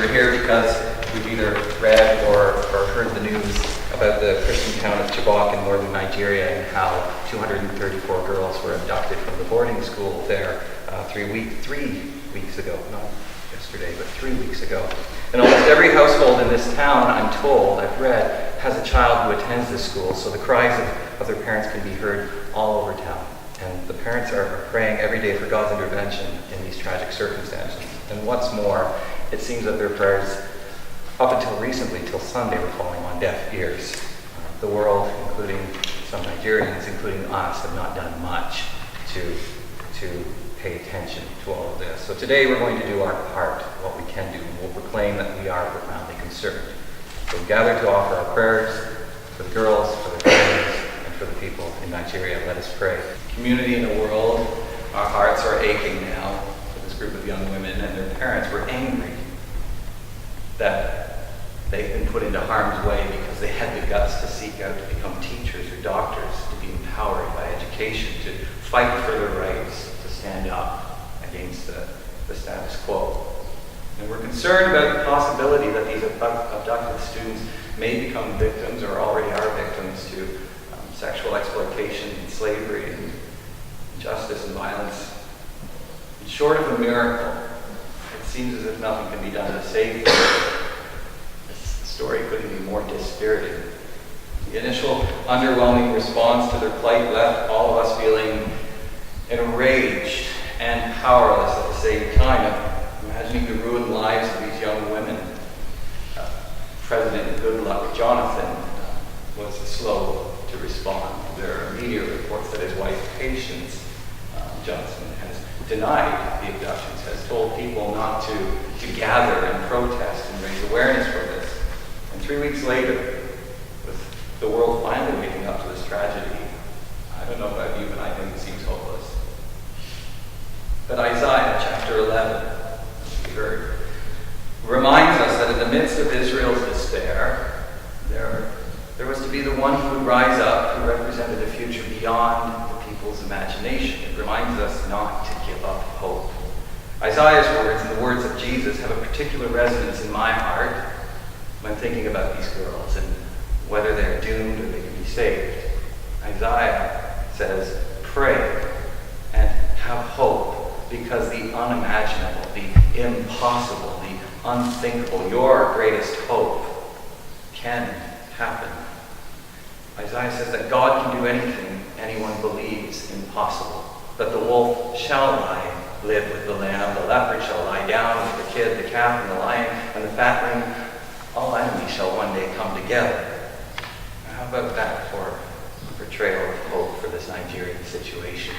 We're here because we've either read or heard the news about the Christian town of Chibok in northern Nigeria and how 234 girls were abducted from the boarding school there 3 weeks ago. Not yesterday, but 3 weeks ago. And almost every household in this town, I'm told, I've read, has a child who attends this school, so the cries of their parents can be heard all over town. And the parents are praying every day for God's intervention in these tragic circumstances. And what's more, it seems that their prayers, up until recently, till Sunday, were falling on deaf ears. The world, including some Nigerians, including us, have not done much to pay attention to all of this. So today we're going to do our part, what we can do, and we'll proclaim that we are profoundly concerned. So we gather to offer our prayers for the girls, for the families, and for the people in Nigeria. Let us pray. Community in the world, our hearts are aching now for this group of young women, and their parents were angry that they've been put into harm's way because they had the guts to seek out to become teachers or doctors, to be empowered by education, to fight for their rights, to stand up against the status quo. And we're concerned about the possibility that these abducted students may become victims or already are victims to sexual exploitation and slavery and injustice and violence. And short of a miracle, it seems as if nothing can be done to save them. This story couldn't be more dispiriting. The initial underwhelming response to their plight left all of us feeling enraged and powerless at the same time. Imagining the ruined lives of these young women. President Goodluck Jonathan was slow to respond. There are media reports that his wife, Patience Johnson, has denied the abductions, has told people not to gather and protest and raise awareness for this. And 3 weeks later, with the world finally waking up to this tragedy, I don't know about you, but I think it seems hopeless. But Isaiah chapter 11, as we heard, reminds us that in the midst of Israel's despair, there was to be the one who would rise up, who represented a future beyond the people's imagination. It reminds us not to give up hope. Isaiah's words and the words of Jesus have a particular resonance in my heart when thinking about these girls and whether they're doomed or they can be saved. Isaiah says, pray and have hope, because the unimaginable, the impossible, the unthinkable, your greatest hope, can happen. Isaiah says that God can do anything anyone believes impossible. That the wolf shall live with the lamb, the leopard shall lie down with the kid, the calf and the lion, and the fatling. All enemies shall one day come together. Now, how about that for a portrayal of hope for this Nigerian situation?